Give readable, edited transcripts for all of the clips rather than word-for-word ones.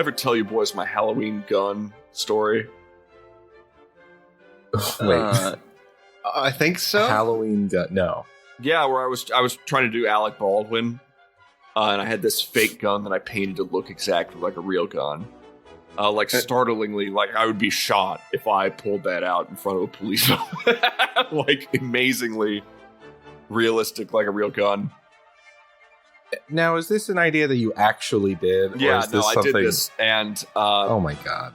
ever tell you boys my Halloween gun story? Wait, I think so. Halloween gun? No. Yeah, where I was trying to do Alec Baldwin, and I had this fake gun that I painted to look exactly like a real gun. Startlingly, like I would be shot if I pulled that out in front of a police officer. Like amazingly realistic, like a real gun. Now, is this an idea that you actually did? Yeah, or is this I something... did this, and oh my god,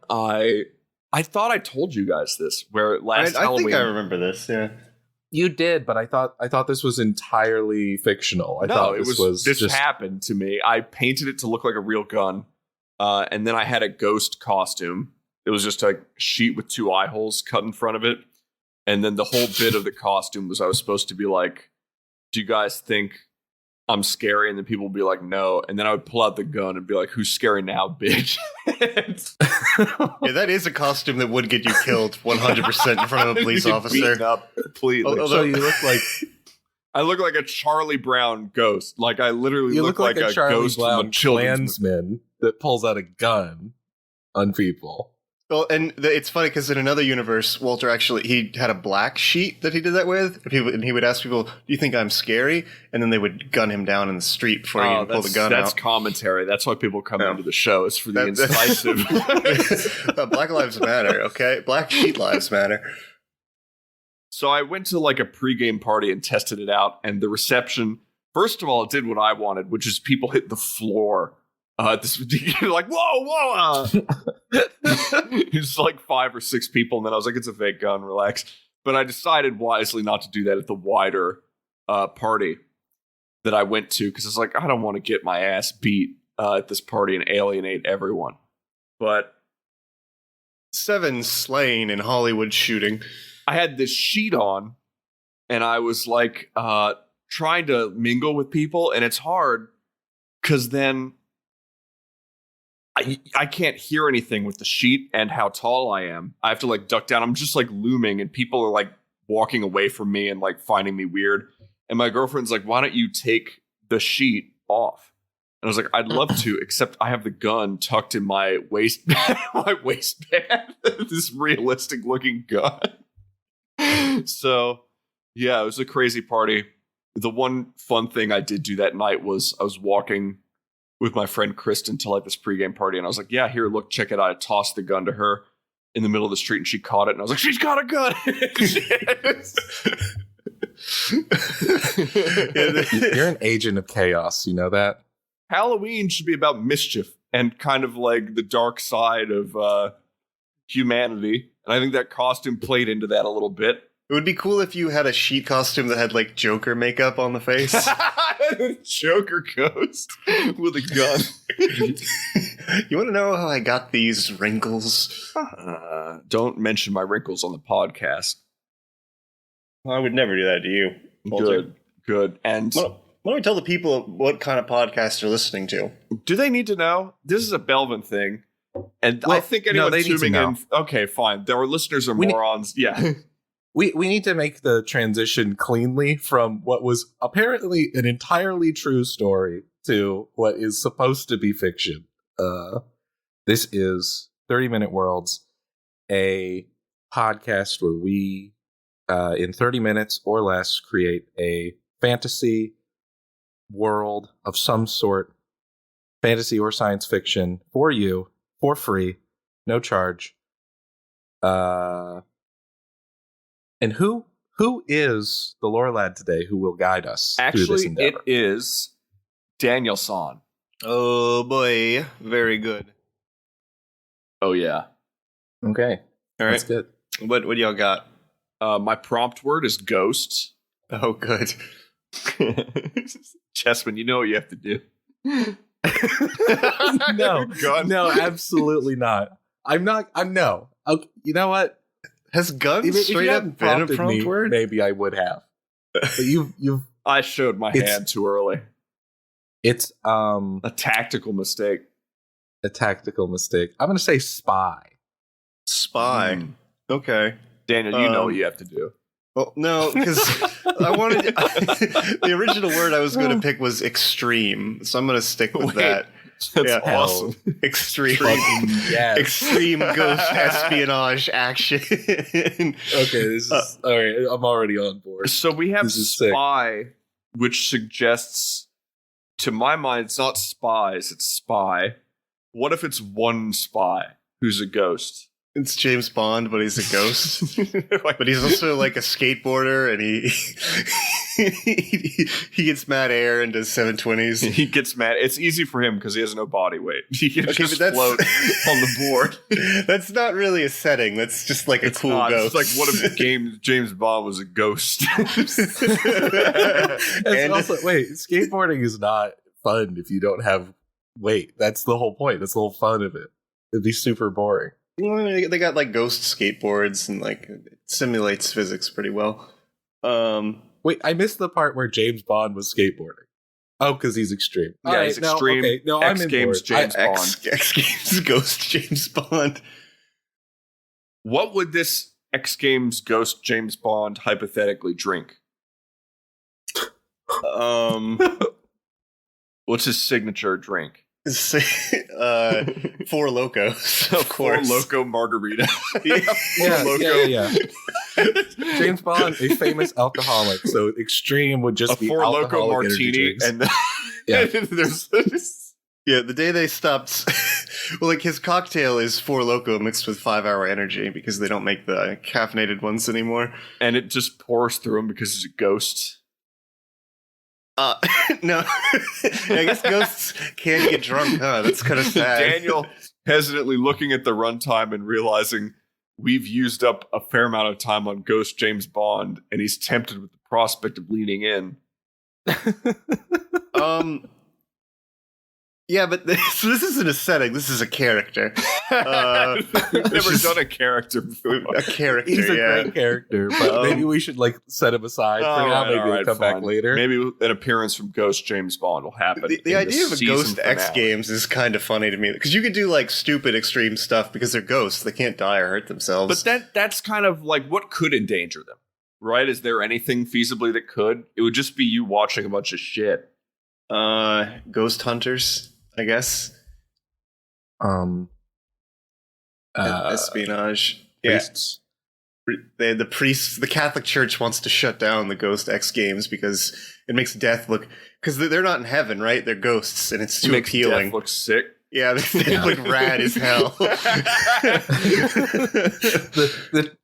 I thought I told you guys this. Where last I Halloween, think I remember this. Yeah, you did, but I thought this was entirely fictional. I thought this just happened to me. I painted it to look like a real gun, and then I had a ghost costume. It was just a sheet with 2 eye holes cut in front of it, and then the whole bit of the costume was I was supposed to be like, "Do you guys think I'm scary?" And then people would be like, "No." And then I would pull out the gun and be like, "Who's scary now, bitch?" yeah, that is a costume that would get you killed 100% in front of a police officer. Up completely. So you look like I look like a Charlie Brown ghost. Like I literally you look like a Charlie ghost Brown from a children's Klansman that pulls out a gun on people. Well, and it's funny because in another universe, Walter actually he had a black sheet that he did that with, and he would ask people, "Do you think I'm scary?" And then they would gun him down in the street before he even pulled the gun out. That's commentary. That's why people come into the show. It's for the incisive. Black lives matter, okay? Black sheet lives matter. So I went to like a pregame party and tested it out, and the reception, first of all, it did what I wanted, which is people hit the floor. This like whoa. It's like 5 or 6 people, and then I was like, "It's a fake gun, relax." But I decided wisely not to do that at the wider party that I went to because it's like I don't want to get my ass beat at this party and alienate everyone. But 7 slain in Hollywood shooting. I had this sheet on, and I was like trying to mingle with people, and it's hard because then I can't hear anything with the sheet and how tall I am. I have to like duck down. I'm just like looming, and people are like walking away from me and like finding me weird. And my girlfriend's like, "Why don't you take the sheet off?" And I was like, "I'd love to, except I have the gun tucked in my waistband." This realistic looking gun. So yeah, it was a crazy party. The one fun thing I did do that night was I was walking with my friend Kristen to like this pregame party, and I was like, "Yeah, here, look, check it out." I tossed the gun to her in the middle of the street, and she caught it, and I was like, "She's got a gun!" You're an agent of chaos, you know that? Halloween should be about mischief and kind of like the dark side of humanity, and I think that costume played into that a little bit. It would be cool if you had a sheet costume that had like Joker makeup on the face. Joker ghost with a gun. You want to know how I got these wrinkles? Don't mention my wrinkles on the podcast. I would never do that to you, Walter. Good. And why don't we tell the people what kind of podcast you're listening to? Do they need to know? This is a Belvin thing. And I think anyone tuning in... Okay, fine. Our listeners are morons. Yeah. We need to make the transition cleanly from what was apparently an entirely true story to what is supposed to be fiction. This is 30-Minute Worlds, a podcast where we, in 30 minutes or less, create a fantasy world of some sort, fantasy or science fiction, for you, for free, no charge. And who is the lore lad today who will guide us through this endeavor? It is Daniel-san. Oh boy, very good. Oh yeah. Okay, all right, that's good. What do y'all got? My prompt word is ghost. Oh, good. Chessman, you know what you have to do. No, absolutely not. No. Okay, you know what? Has gun straight up been a prompt word? Maybe I would have. But you've. I showed my hand too early. It's a tactical mistake. I'm going to say spy. Spy. Okay. Daniel, you know what you have to do. Well, no, because I wanted the original word I was going to pick was extreme, so I'm going to stick with that. That's Yeah. awesome. Extreme, Yes. extreme ghost espionage action. Okay, this is all right. I'm already on board. So we have This is sick. spy, which suggests, to my mind, it's not spies, it's spy. What if it's one spy who's a ghost? It's James Bond, but he's a ghost. But he's also like a skateboarder, and he gets mad air and does 720s. He gets mad. It's easy for him because he has no body weight. He can Okay, just but float on the board. That's not really a setting. That's just like a It's cool not. ghost. It's like, what if James Bond was a ghost? And also, wait, skateboarding is not fun if you don't have weight. That's the whole point. That's the whole fun of it. It'd be super boring. Well, they got like ghost skateboards, and like it simulates physics pretty well. Wait, I missed the part where James Bond was skateboarding. Oh, because he's extreme. Yeah, All he's right, extreme. Okay, no, X I'm in Games board. James Bond. X Games Ghost James Bond. What would this X Games ghost James Bond hypothetically drink? What's his signature drink? Four Locos, of Four course. Loco margarita. Yeah. James Bond, a famous alcoholic, so extreme would just A be Four Loco alcoholic energy martini, drinks. and Yeah. there's Yeah, the day they stopped. Well, like his cocktail is Four Loco mixed with 5 Hour Energy because they don't make the caffeinated ones anymore. and it just pours through him because he's a ghost. No, I guess ghosts can get drunk. Huh? That's kind of sad. Daniel hesitantly looking at the runtime and realizing we've used up a fair amount of time on Ghost James Bond, and he's tempted with the prospect of leaning in. Yeah, but so this isn't a setting. This is a character. We've never done a character before. A character. He's a yeah. great character, but maybe we should like set him aside for All now. right, Maybe all he'll right, come fine. back later. Maybe an appearance from Ghost James Bond will happen. The idea of a Ghost X Games is kind of funny to me because you could do like stupid extreme stuff because they're ghosts. They can't die or hurt themselves. But that's kind of like what could endanger them, right? Is there anything feasibly that could? It would just be you watching a bunch of shit. Ghost hunters, I guess. Espionage. Priests. Yeah. The priests, the Catholic Church wants to shut down the Ghost X Games because it makes death look, because they're not in heaven, right? They're ghosts, and it's too Makes appealing. death look sick. Yeah, they look rad as hell.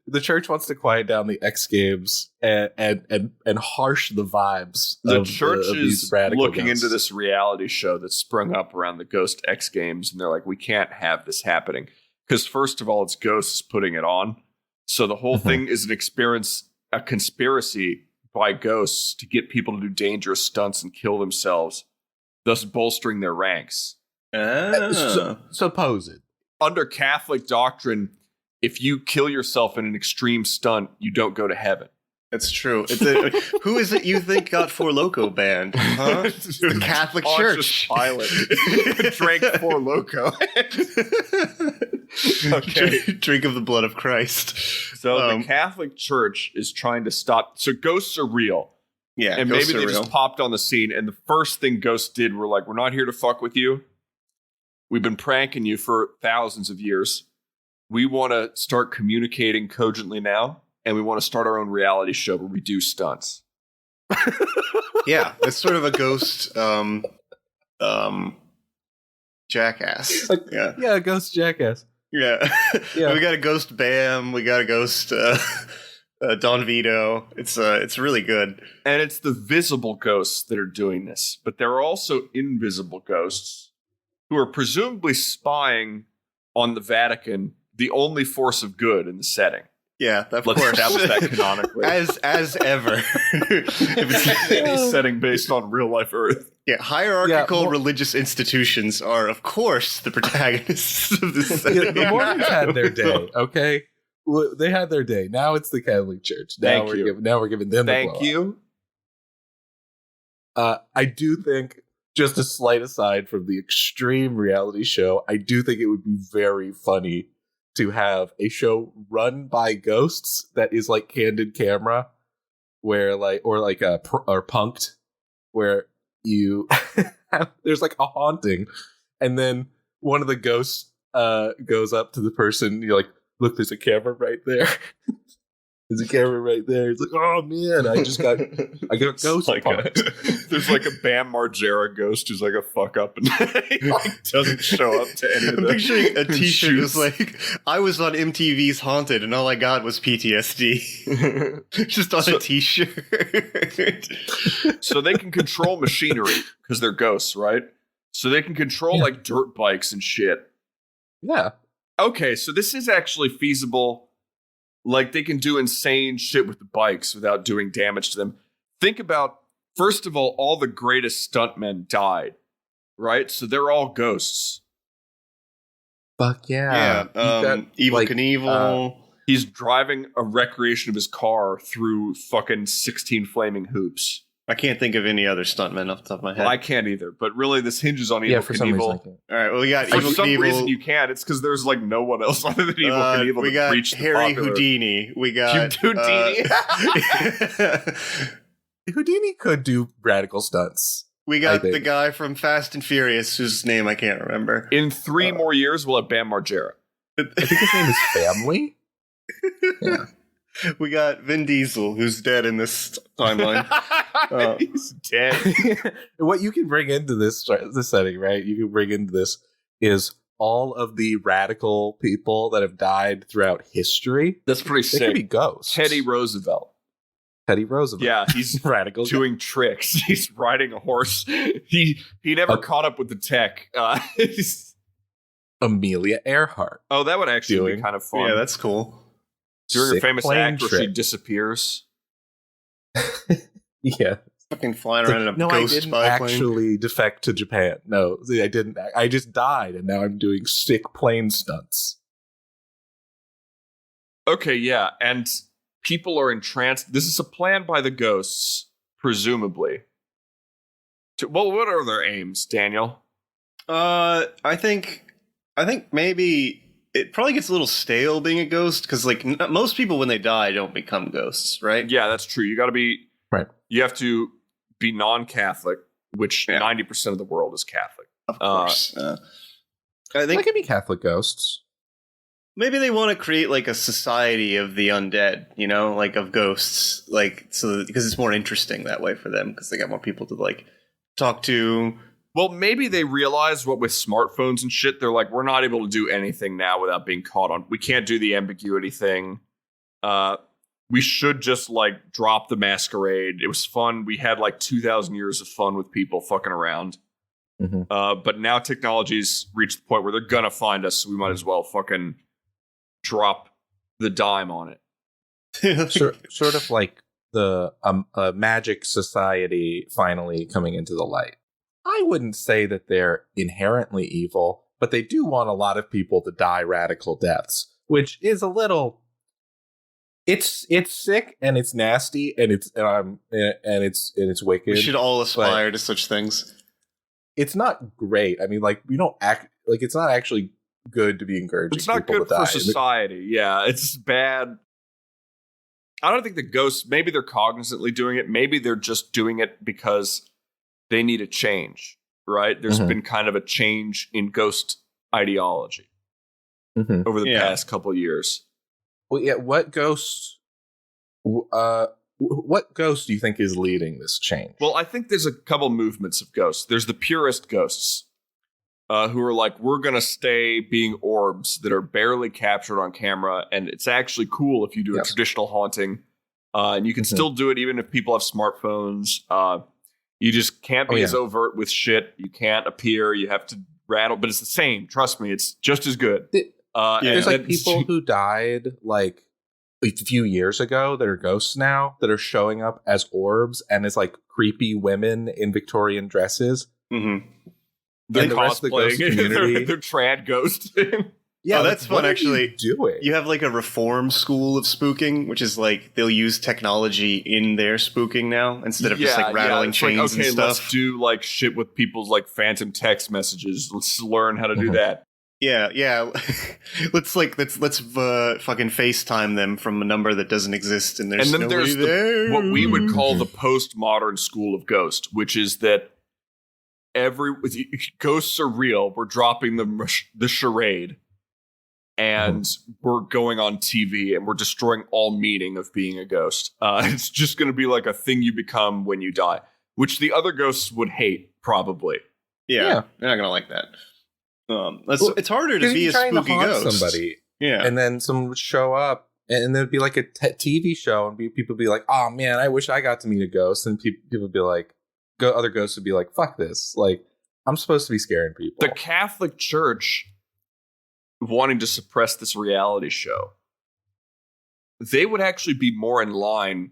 The church wants to quiet down the X Games and harsh the vibes. The of church of is these radical looking ghosts. into this reality show that's sprung up around the Ghost X Games, and they're like, we can't have this happening. Because first of all, it's ghosts putting it on. So the whole thing is a conspiracy by ghosts to get people to do dangerous stunts and kill themselves, thus bolstering their ranks. Supposed. Under Catholic doctrine, if you kill yourself in an extreme stunt, you don't go to heaven. That's true. Who is it you think got Four Loco banned? Huh? The Catholic Church. Pilate drank Four Loco. Okay. Drink of the blood of Christ. So the Catholic Church is trying to stop. So ghosts are real. Yeah, And maybe they just popped on the scene. And the first thing ghosts did were like, we're not here to fuck with you. We've been pranking you for thousands of years. We want to start communicating cogently now. And we want to start our own reality show where we do stunts. Yeah, it's sort of a ghost jackass. Yeah, ghost jackass. Yeah. Yeah. We got a ghost Bam. We got a ghost Don Vito. It's really good. And it's the visible ghosts that are doing this. But there are also invisible ghosts who are presumably spying on the Vatican, the only force of good in the setting. Yeah, of Let's course. establish that canonically. as ever. If it's any setting based on real life Earth. Yeah, hierarchical well- religious institutions are, of course, the protagonists of this. Yeah, the Mormons had their day, okay? Well, they had their day. Now it's the Catholic Church. Now Thank you. Now we're giving them the Thank blow you. up. I do think, just a slight aside from the extreme reality show, I do think it would be very funny to have a show run by ghosts that is like candid camera, where like or punked, where you there's like a haunting, And then one of the ghosts goes up to the person. You're like, look, there's a camera right there. There's a camera right there. It's like, oh man, I got ghost like there's like a Bam Margera ghost who's like a fuck up and he like doesn't show up to any of I'm the picturing a t-shirt was like, I was on MTV's Haunted and all I got was PTSD. Just on a t-shirt. So they can control machinery because they're ghosts, right? So they can control like dirt bikes and shit. Yeah. Okay, so this is actually feasible. Like, they can do insane shit with the bikes without doing damage to them. Think about, first of all the greatest stuntmen died, right? So they're all ghosts. Fuck yeah. Yeah, Evil Knievel. He's driving a recreation of his car through fucking 16 flaming hoops. I can't think of any other stuntmen off the top of my head. Well, I can't either, but really this hinges on Evil for some reason I Knievel. can't. All right, well, we got For Evil some Knievel. reason you can't. It's because there's like no one else other than Evil Knievel We to got preach the Harry popular. Houdini. We got Houdini. Houdini could do radical stunts. We got the guy from Fast and Furious, whose name I can't remember. In 3 more years, we'll have Bam Margera. I think his name is Family. Yeah. We got Vin Diesel, who's dead in this timeline. He's dead. What you can bring into this setting, right? You can bring into this is all of the radical people that have died throughout history. That's pretty They sick. could be ghosts. Teddy Roosevelt. Yeah, he's radical. doing tricks. He's riding a horse. He never caught up with the tech. Amelia Earhart. Oh, that would actually be kind of fun. Yeah, that's cool. During a Sick famous plane act where she trick. disappears. Yeah. Fucking flying around in a No, I ghost didn't spy plane. actually defect to Japan. No, I didn't. I just died, and now I'm doing sick plane stunts. Okay, yeah, and people are entranced. This is a plan by the ghosts, presumably. Well, what are their aims, Daniel? I think maybe it probably gets a little stale being a ghost because like most people when they die don't become ghosts, right? Yeah, that's true. You got to be right. You have to be non-Catholic, which 90% of the world is Catholic. Of course. I think They can be Catholic ghosts. maybe they want to create like a society of the undead, you know, like of ghosts, like so because it's more interesting that way for them because they got more people to like talk to. Well, maybe they realize what with smartphones and shit, they're like, we're not able to do anything now without being caught on. We can't do the ambiguity thing. We should just like drop the masquerade. It was fun. We had like 2,000 years of fun with people fucking around. Mm-hmm. But now technology's reached the point where they're gonna find us, so we might as well fucking drop the dime on it. Sort of like the magic society finally coming into the light. I wouldn't say that they're inherently evil, but they do want a lot of people to die radical deaths, which is a little. It's sick and it's nasty and it's wicked. We should all aspire to such things. It's not great. I mean, like we don't act like it's not actually good to be encouraging. It's not people good to die. for society. Yeah, it's bad. I don't think the ghosts, maybe they're cognizantly doing it. Maybe they're just doing it because they need a change, right? There's been kind of a change in ghost ideology over the past couple of years. Well, yeah. What ghost do you think is leading this change? Well, I think there's a couple movements of ghosts. There's the purist ghosts who are like, we're going to stay being orbs that are barely captured on camera. And it's actually cool if you do a traditional haunting. And you can still do it even if people have smartphones. You just can't be as overt with shit. You can't appear. You have to rattle. But it's the same. Trust me. It's just as good. There's like people who died like a few years ago that are ghosts now that are showing up as orbs and as like creepy women in Victorian dresses. They're the rest of the ghost community. they're trad ghosts. Yeah, that's fun. Actually, doing you have like a reform school of spooking, which is like they'll use technology in their spooking now instead of just like rattling chains and stuff. Let's do like shit with people's like phantom text messages. Let's learn how to do that. Yeah. let's fucking FaceTime them from a number that doesn't exist, and there's nobody there. What we would call the postmodern school of ghost, which is that ghosts are real. We're dropping the charade, and we're going on TV, and we're destroying all meaning of being a ghost. It's just going to be like a thing you become when you die, which the other ghosts would hate, probably. Yeah. They're not going to like that. It's harder to be a spooky ghost. Somebody, yeah, and then someone would show up, and there'd be like a TV show, and people would be like, "Oh man, I wish I got to meet a ghost." And people would be like, other ghosts would be like, "Fuck this! Like, I'm supposed to be scaring people." The Catholic Church wanting to suppress this reality show, they would actually be more in line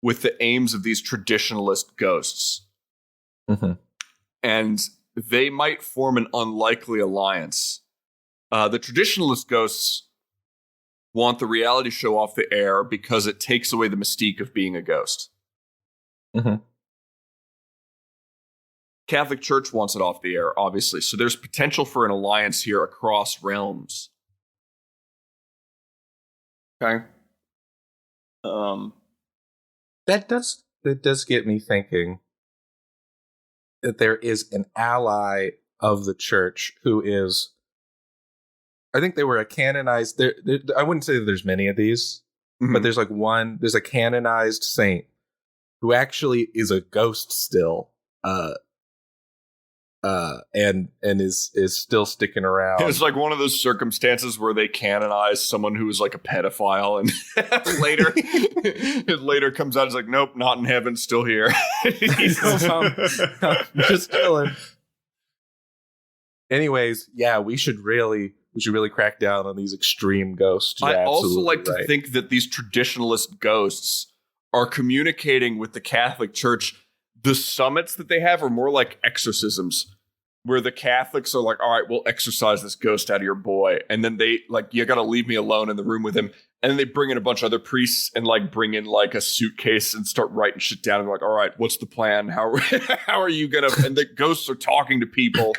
with the aims of these traditionalist ghosts, and they might form an unlikely alliance. The traditionalist ghosts want the reality show off the air because it takes away the mystique of being a ghost. Catholic Church wants it off the air, obviously. So there's potential for an alliance here across realms. Okay. That does get me thinking that there is an ally of the church who is, I think they were a canonized, I wouldn't say that there's many of these, but there's a canonized saint who actually is a ghost still, and is still sticking around. It's like one of those circumstances where they canonize someone who was like a pedophile, and later it later comes out as like, nope, not in heaven, still here. He's still just chilling. Anyways, yeah, we should really crack down on these extreme ghosts. You're I also like right. to think that these traditionalist ghosts are communicating with the Catholic Church. The summits that they have are more like exorcisms, where the Catholics are like, all right, we'll exorcise this ghost out of your boy. And then they like, you got to leave me alone in the room with him. And then they bring in a bunch of other priests and like bring in like a suitcase and start writing shit down. And they're like, all right, what's the plan? How are you going to, and the ghosts are talking to people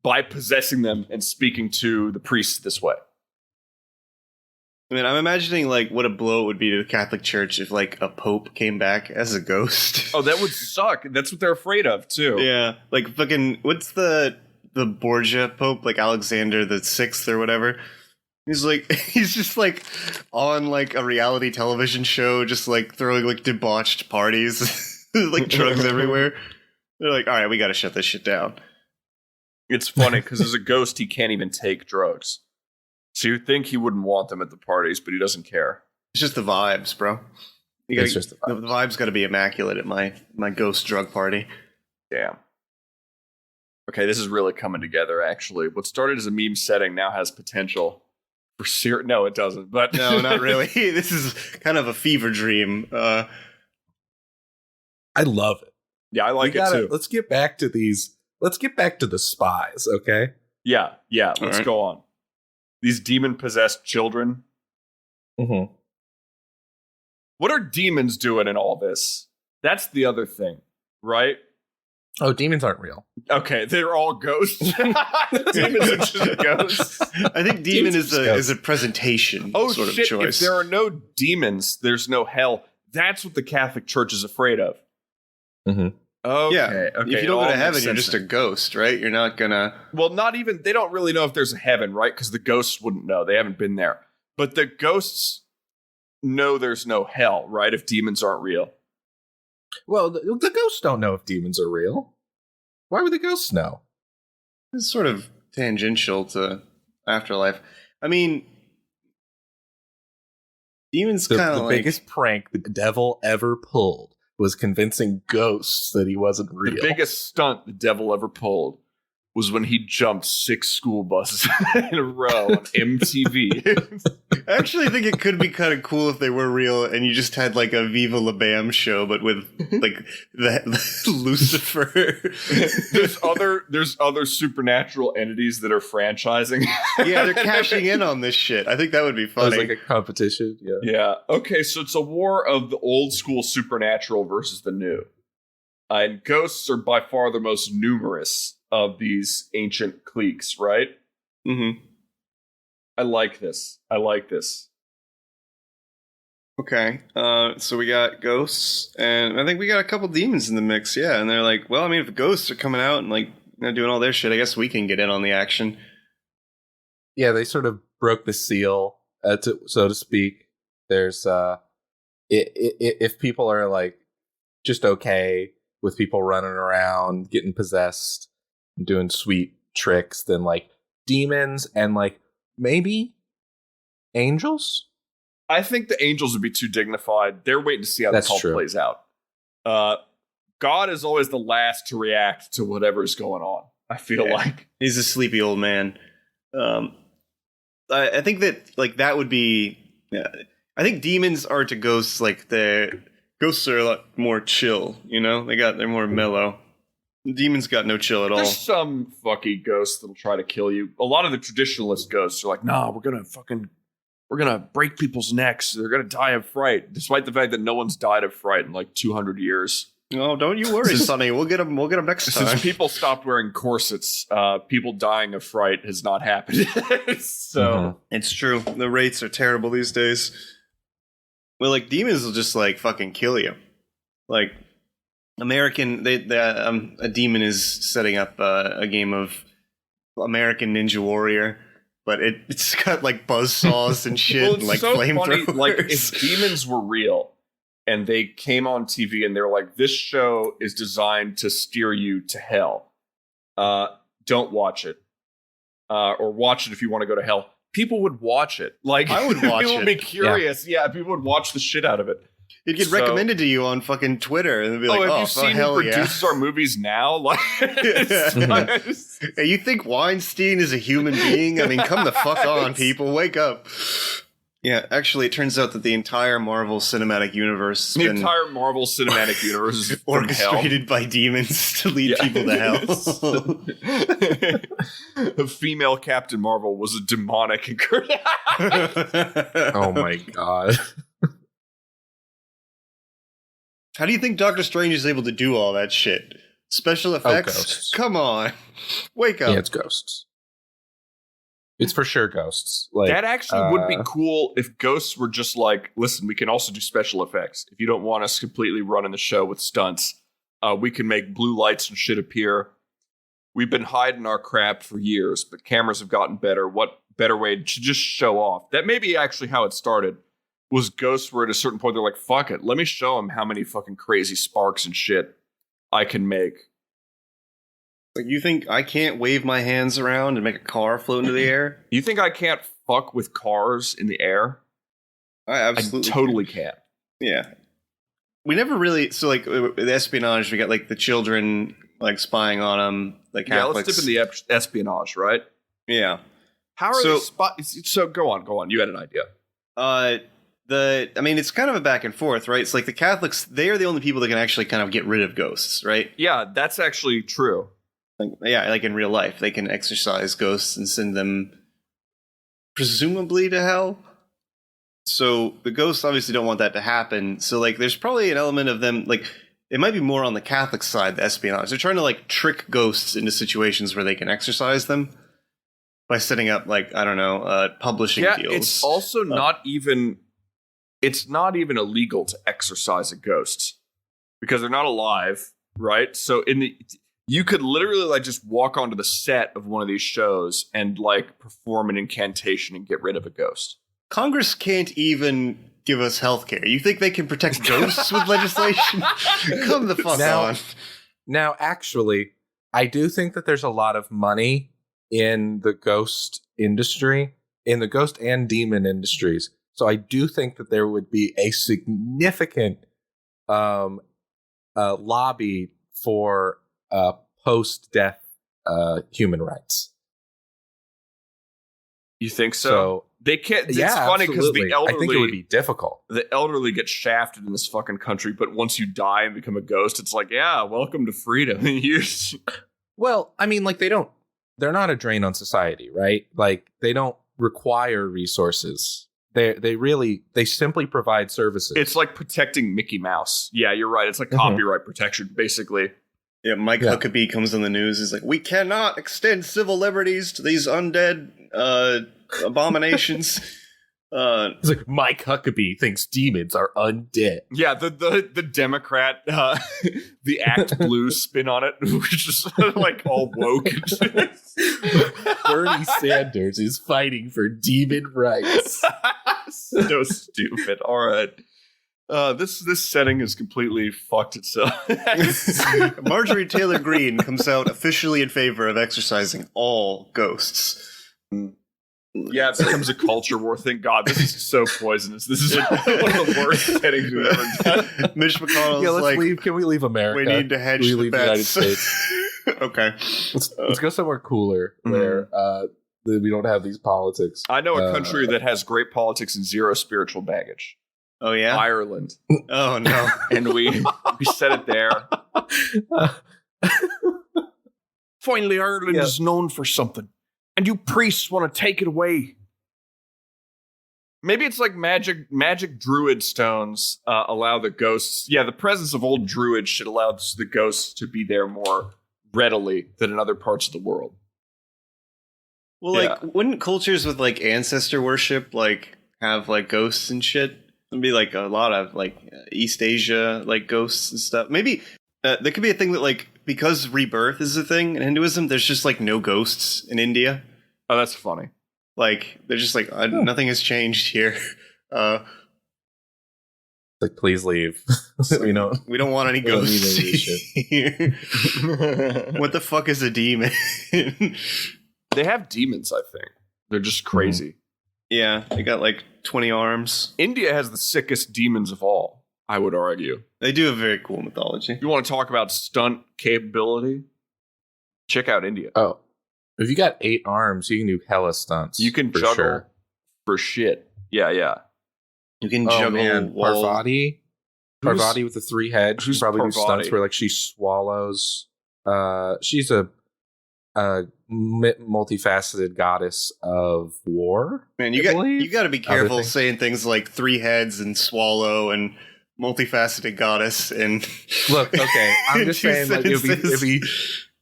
by possessing them and speaking to the priests this way. I mean, I'm imagining like what a blow it would be to the Catholic Church if like a pope came back as a ghost. Oh, that would suck. That's what they're afraid of too. Yeah, like fucking what's the Borgia Pope, like Alexander the Sixth or whatever. He's just like on like a reality television show, just like throwing like debauched parties, like drugs everywhere. They're like, all right, we got to shut this shit down. It's funny because as a ghost, he can't even take drugs. So you'd think he wouldn't want them at the parties, but he doesn't care. It's just the vibes, bro. It's just the vibes got to be immaculate at my ghost drug party. Damn. Okay, this is really coming together, actually. What started as a meme setting now has potential for serious. No, it doesn't. But no, not really. This is kind of a fever dream. I love it. Yeah, I like it too. Let's get back to these. Let's get back to the spies, okay? Yeah. Let's go on. These demon-possessed children. What are demons doing in all this? That's the other thing, right? Oh, demons aren't real. Okay, they're all ghosts. Demons are just ghosts. I think demon is a presentation sort of choice. If there are no demons, there's no hell. That's what the Catholic Church is afraid of. Okay. If you don't go to heaven, you're just a ghost, right? You're not gonna. Well, not even. They don't really know if there's a heaven, right? Because the ghosts wouldn't know. They haven't been there. But the ghosts know there's no hell, right? If demons aren't real. Well, the ghosts don't know if demons are real. Why would the ghosts know? It's sort of tangential to afterlife. I mean, demons kind of the biggest prank the devil ever pulled was convincing ghosts that he wasn't real. The biggest stunt the devil ever pulled was when he jumped 6 school buses in a row on MTV. I actually think it could be kind of cool if they were real and you just had like a Viva La Bam show, but with like the Lucifer. There's other supernatural entities that are franchising. Yeah, they're cashing in on this shit. I think that would be funny. It was like a competition. Yeah. Okay, so it's a war of the old school supernatural versus the new. And ghosts are by far the most numerous of these ancient cliques, right? I like this. Okay, so we got ghosts, and I think we got a couple demons in the mix, yeah. And they're like, well, I mean, if ghosts are coming out and like they're doing all their shit. I guess we can get in on the action. Yeah, they sort of broke the seal, so to speak. There's if people are like just okay with people running around, getting possessed, and doing sweet tricks, then like demons and like maybe angels. I think the angels would be too dignified. They're waiting to see how That's the cult true. plays out. God is always the last to react to whatever's going on. I feel like he's a sleepy old man. I think that like that would be. Yeah, I think demons are to ghosts like the ghosts are a lot more chill. You know, they're more mellow. Demons got no chill at all. There's some fucky ghosts that'll try to kill you. A lot of the traditionalist ghosts are like, nah, we're gonna break people's necks. They're gonna die of fright, despite the fact that no one's died of fright in like 200 years. Oh, don't you worry, Sonny. We'll get them next time. Since people stopped wearing corsets, people dying of fright has not happened. So it's true. The rates are terrible these days. Well, like demons will just like fucking kill you. Like a demon is setting up a game of American Ninja Warrior. But it's got like buzzsaws and shit, well, and like so flamethrowers. Like if demons were real and they came on TV and they were like, "This show is designed to steer you to hell. Don't watch it, or watch it if you want to go to hell." People would watch it. Like I would watch people it. would be curious. Yeah, people would watch the shit out of it. It'd get recommended to you on fucking Twitter, and they'd be like, have "Oh, you seen hell who yeah!" produces our movies now? Like, Hey, you think Weinstein is a human being? I mean, come the fuck on, people, wake up. Yeah, actually, it turns out that the entire Marvel Cinematic Universe has been entire Marvel Cinematic Universe is from hell. orchestrated by demons to lead people to hell. The female Captain Marvel was a demonic incarnation. Oh my god. How do you think Doctor Strange is able to do all that shit? Special effects? Ghosts. Come on. Wake up. Yeah, it's ghosts. It's for sure ghosts. Like That actually would be cool if ghosts were just like, listen, we can also do special effects. If you don't want us completely running the show with stunts, we can make blue lights and shit appear. We've been hiding our crap for years, but cameras have gotten better. What better way to just show off? That may be actually how it started. Was ghosts were at a certain point, they're like, fuck it, let me show them how many fucking crazy sparks and shit I can make. Like, you think I can't wave my hands around and make a car float into the air? You think I can't fuck with cars in the air? I absolutely I totally can. Yeah. We never really, so like with espionage, we got like the children like spying on them, like Catholics. Yeah, let's dip in the espionage, right? Yeah. How are they So go on. You had an idea. I mean, it's kind of a back and forth, right? It's like the Catholics, they are the only people that can actually kind of get rid of ghosts, right? Yeah, that's actually true. Like in real life, they can exorcise ghosts and send them presumably to hell. So the ghosts obviously don't want that to happen. So like, there's probably an element of them, like, it might be more on the Catholic side, the espionage. They're trying to like trick ghosts into situations where they can exorcise them by setting up like, I don't know, publishing deals. It's also not even illegal to exorcise a ghost because they're not alive, right? So you could literally like just walk onto the set of one of these shows and like perform an incantation and get rid of a ghost. Congress can't even give us health care. You think they can protect ghosts with legislation? Come the fuck on. Now, actually, I do think that there's a lot of money in the ghost industry, in the ghost and demon industries. So I do think that there would be a significant lobby for post-death human rights. You think so? They can't. It's funny because the elderly. I think it would be difficult. The elderly get shafted in this fucking country, but once you die and become a ghost, it's like, yeah, welcome to freedom. Well, I mean, like they're not a drain on society, right? Like they don't require resources. They simply provide services. It's like protecting Mickey Mouse. Yeah, you're right. It's like copyright protection, basically. Yeah, Mike Huckabee comes on the news. He's like, we cannot extend civil liberties to these undead abominations. It's like Mike Huckabee thinks demons are undead. Yeah, the Democrat, the Act Blue spin on it, which is like all woke. Bernie Sanders is fighting for demon rights. So stupid. All right. This setting is completely fucked itself. Marjorie Taylor Greene comes out officially in favor of exercising all ghosts. Yeah, it becomes a culture war thing. God, this is so poisonous. This is one of the worst settings we've ever done. Mitch McConnell's Yeah, let's like, leave. Can we leave America? we need to hedge we the leave the United bets. States. Okay. Let's go somewhere cooler where we don't have these politics. I know a country that has great politics and zero spiritual baggage. Oh, yeah? Ireland. Oh, no. And we set it there. Finally, Ireland is known for something. And you priests want to take it away. Maybe it's like magic druid stones allow the ghosts. Yeah, the presence of old druids should allow the ghosts to be there more readily than in other parts of the world. Well, like, wouldn't cultures with, like, ancestor worship, like, have, like, ghosts and shit? There'd be, like, a lot of, like, East Asia, like, ghosts and stuff. Maybe there could be a thing that, like, because rebirth is a thing in Hinduism, there's just, like, no ghosts in India. Oh, that's funny. Like, they're just like, nothing has changed here. Like, please leave. we don't want any ghosts here. What the fuck is a demon? They have demons, I think. They're just crazy. Yeah, they got like 20 arms. India has the sickest demons of all, I would argue. They do have very cool mythology. If you want to talk about stunt capability, check out India. Oh. If you got 8 arms, you can do hella stunts. You can juggle for shit. Yeah. You can juggle walls. Parvati with the 3 heads. She's probably do stunts where like she swallows. She's a multifaceted goddess of war. Man, you got to be careful saying things like 3 heads and swallow and multifaceted goddess. And look, okay, I'm just saying like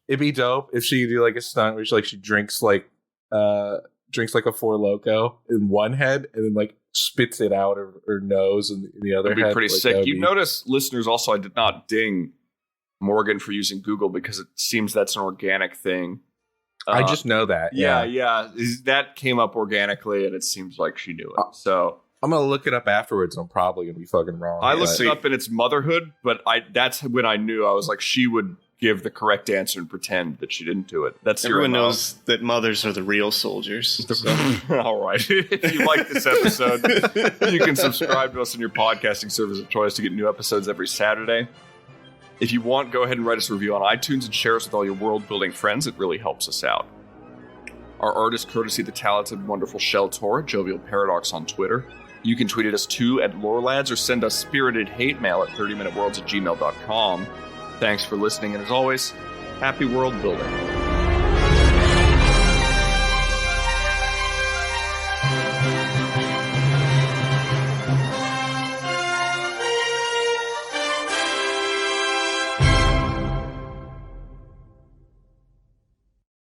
it'd be dope if she could do like a stunt where she drinks like a 4 Loko in one head and then like spits it out her nose and the other head. That'd be pretty sick. You notice, listeners, also I did not ding Morgan for using Google because it seems that's an organic thing. I just know that. Yeah. That came up organically and it seems like she knew it. So I'm going to look it up afterwards. I'm probably going to be fucking wrong. I looked it up in its motherhood, but that's when I knew. I was like, she would give the correct answer and pretend that she didn't do it. Everyone knows that mothers are the real soldiers. So. All right. If you like this episode, you can subscribe to us on your podcasting service of choice to get new episodes every Saturday. If you want, go ahead and write us a review on iTunes and share us with all your world-building friends. It really helps us out. Our art is courtesy of the talented and wonderful Shell Torah, Jovial Paradox on Twitter. You can tweet at us too at LoreLads or send us spirited hate mail at 30minuteworlds@gmail.com. Thanks for listening, and as always, happy world building.